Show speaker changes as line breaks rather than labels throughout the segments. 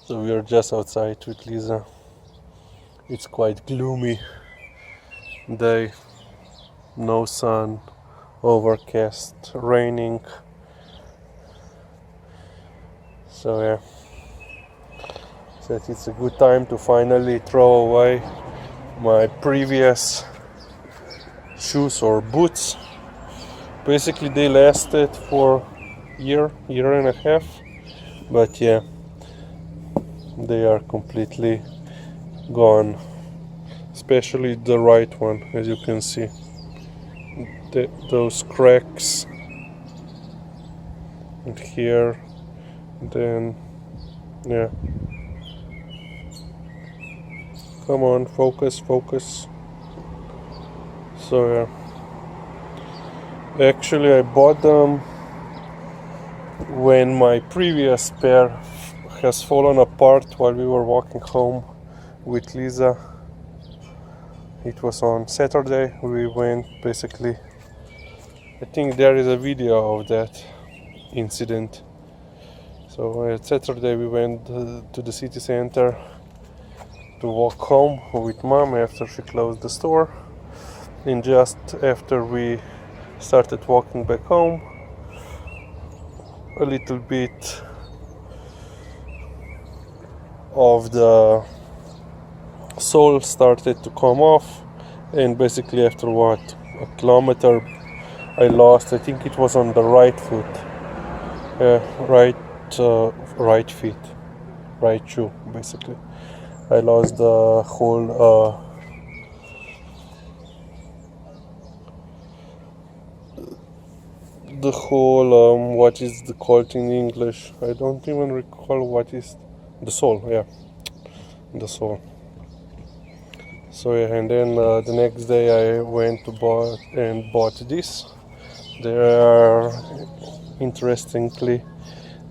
So we are just outside with Lisa. It's quite gloomy day, no sun, overcast, raining. So yeah, so it's a good time to finally throw away my previous shoes or boots. Basically they lasted for year and a half, but yeah, they are completely gone, especially the right one, as you can see. Those cracks and here, then yeah, come on, focus. So yeah, actually I bought them when my previous pair has fallen apart while we were walking home with Lisa. It was on Saturday. We went basically, I think there is a video of that incident. So at Saturday we went to the city center to walk home with mom after she closed the store, and just after we started walking back home, a little bit of the sole started to come off, and basically after a kilometer I lost, I think it was on the right foot, right feet, right shoe basically. I lost the whole what is the called in English? I don't even recall what is the sole. Yeah, the sole. So yeah, and then the next day I went to bought this. They are interestingly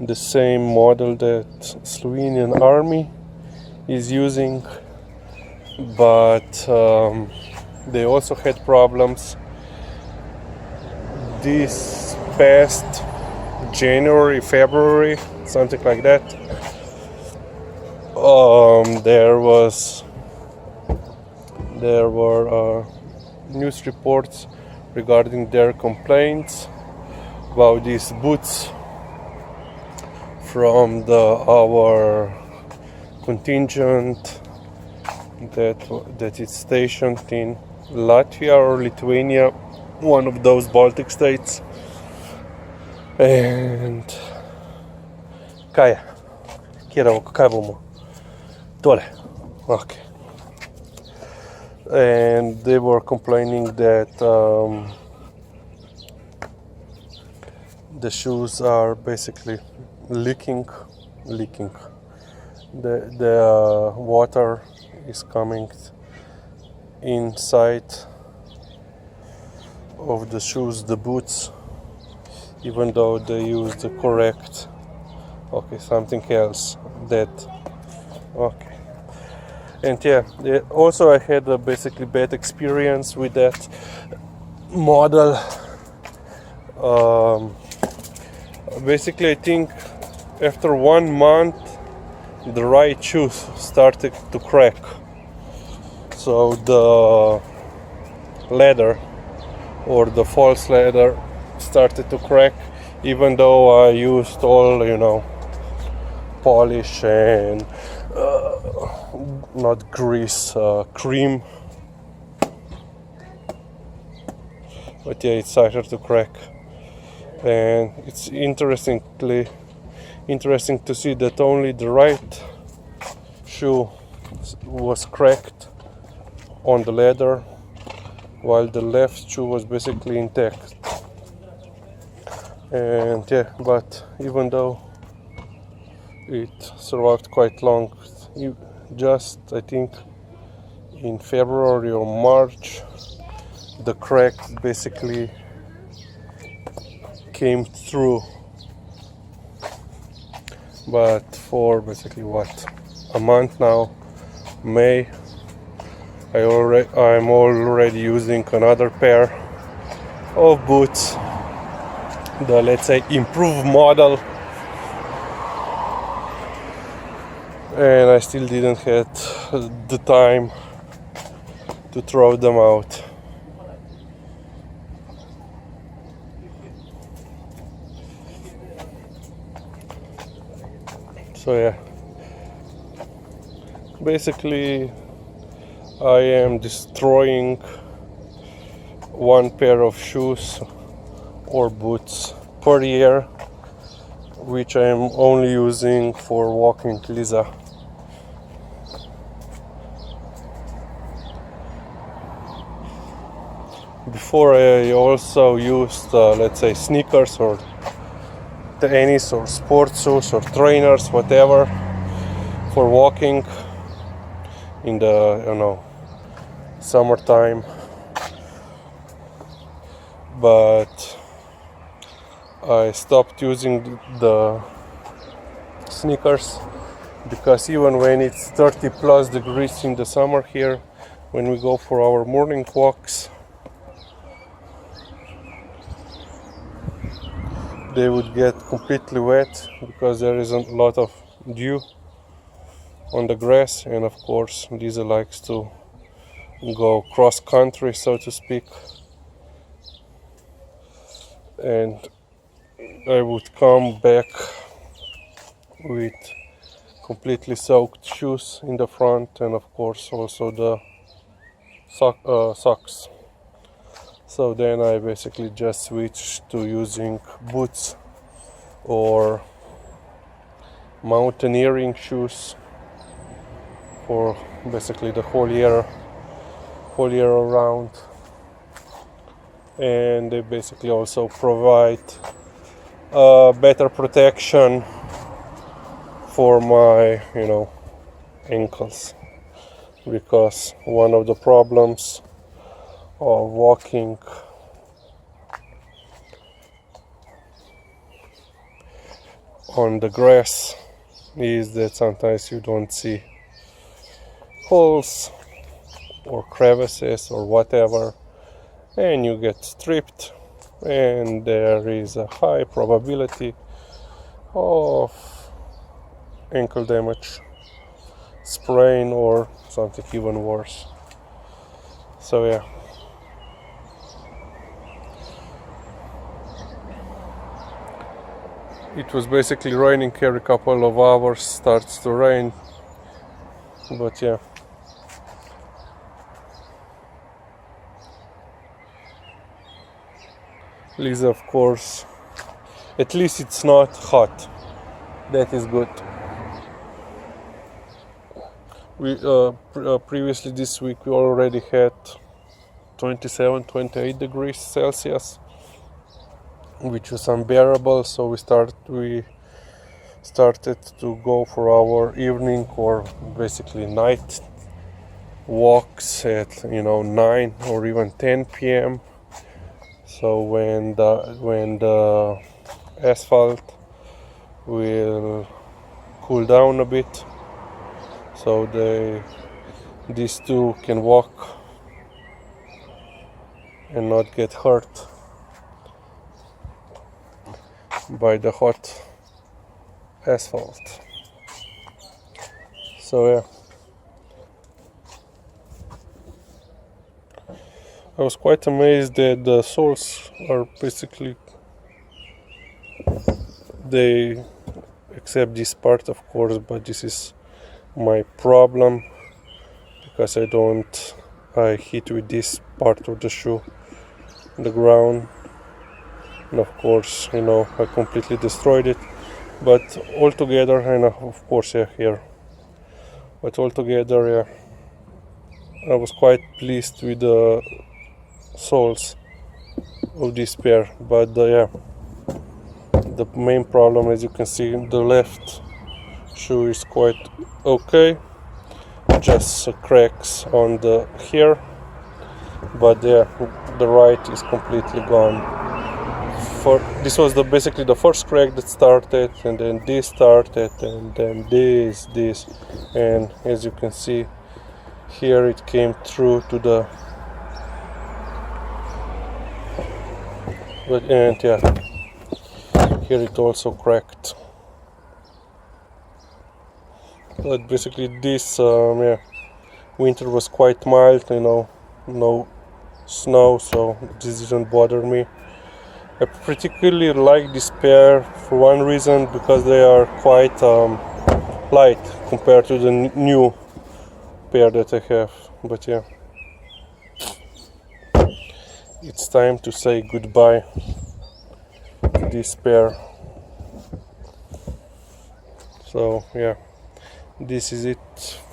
the same model that Slovenian army is using, but they also had problems this past January, February, something like that. There were news reports regarding their complaints about these boots from our contingent that is stationed in Latvia or Lithuania, one of those Baltic states. And kaj bomo? Tole. Okay. And they were complaining that the shoes are basically leaking. The water is coming inside of the shoes, the boots, even though they use the correct, something else okay. And yeah, also I had a basically bad experience with that model. Basically I think after 1 month the right shoes started to crack, so the leather or the false leather started to crack, even though I used all polish and not grease, cream, but yeah, it started to crack. And it's interesting to see that only the right shoe was cracked on the leather, while the left shoe was basically intact. And yeah, but even though it survived quite long, just I think in February or March the crack basically came through. But for basically a month now, May, I'm already using another pair of boots, the, let's say, improved model, and I still didn't have the time to throw them out. So yeah, basically I am destroying one pair of shoes or boots per year, which I am only using for walking Liza. Before I also used let's say sneakers or tennis or sports shoes or trainers, whatever, for walking in the summertime, but I stopped using the sneakers because even when it's 30 plus degrees in the summer here, when we go for our morning walks, they would get completely wet because there is a lot of dew on the grass, and of course Lisa likes to go cross country, so to speak, and I would come back with completely soaked shoes in the front, and of course also the socks. So then I basically just switched to using boots or mountaineering shoes for basically the whole year around, and they basically also provide better protection for my ankles, because one of the problems of walking on the grass is that sometimes you don't see holes or crevices or whatever, and you get tripped, and there is a high probability of ankle damage, sprain, or something even worse. So yeah, it was basically raining every couple of hours, starts to rain, but yeah. Lisa, of course, at least it's not hot. That is good. We previously this week we already had 27-28 degrees Celsius, which was unbearable. So we started to go for our evening or basically night walks at 9 or even 10 p.m. So when the asphalt will cool down a bit, so these two can walk and not get hurt by the hot asphalt. So yeah, I was quite amazed that the soles are basically, they accept this part, of course, but this is my problem because I hit with this part of the shoe the ground, and of course I completely destroyed it. But altogether, and of course here, but altogether, I was quite pleased with the soles of this pair. But the main problem, as you can see, the left shoe is quite okay, just cracks on the here, but the right is completely gone. This was basically the first crack that started, and then this started, and then this, and as you can see here, it came through to the, and here it also cracked. But basically this yeah, winter was quite mild, no snow, so this didn't bother me. I particularly like this pair for one reason, because they are quite light compared to the new pair that I have. But yeah, it's time to say goodbye to this pair. So yeah, this is it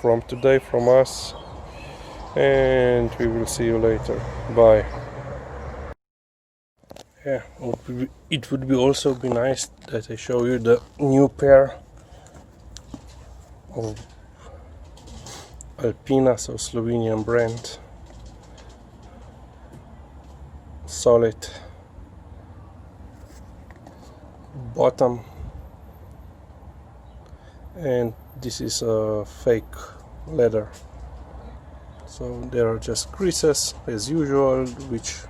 from today from us, and we will see you later. Bye. Yeah, it would be also be nice that I show you the new pair of Alpina, so Slovenian brand. Solid bottom, and this is a fake leather. So there are just creases as usual, which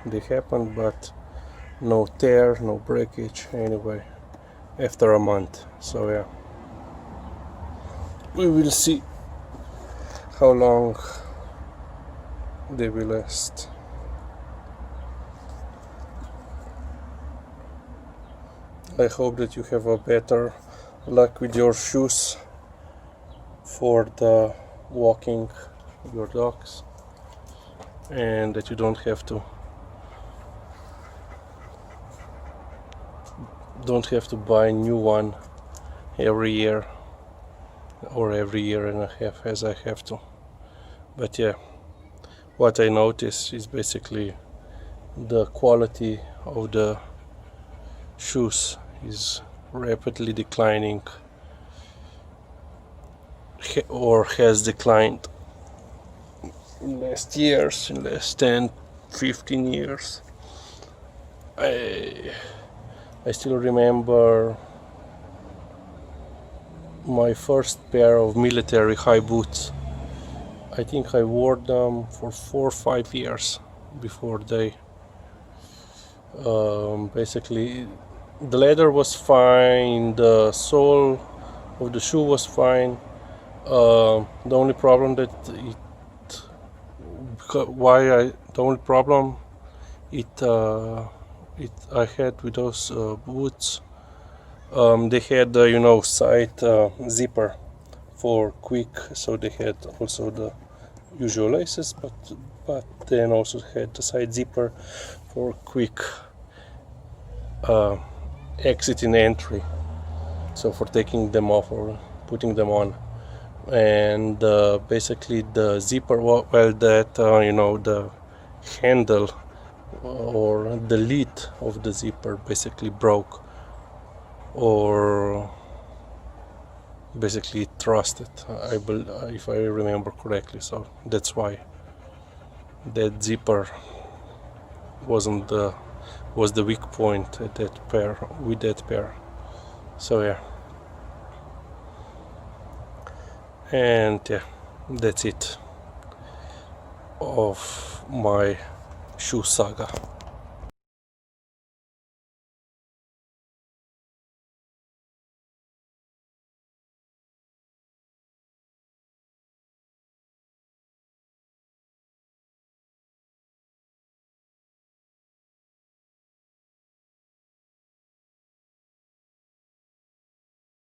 they happen, but no tear, no breakage anyway after a month. So yeah, we will see how long they will last. I hope that you have a better luck with your shoes for the walking your dogs, and that you don't have to buy a new one every year or every year and a half, as I have to. But yeah, what I notice is basically the quality of the shoes is rapidly declining, or has declined in last 10, 15 years. I still remember my first pair of military high boots. I think I wore them for 4 or 5 years before they basically, the leather was fine, the sole of the shoe was fine. The only problem that I had with those boots, they had the side zipper for quick, so they had also the usual laces, but then also had the side zipper for quick exit and entry, so for taking them off or putting them on. And basically the zipper, the handle or the lid of the zipper basically broke, or basically thrusted, if I remember correctly. So that's why that zipper was the weak point at that pair. So yeah, and yeah, that's it of my shoe saga.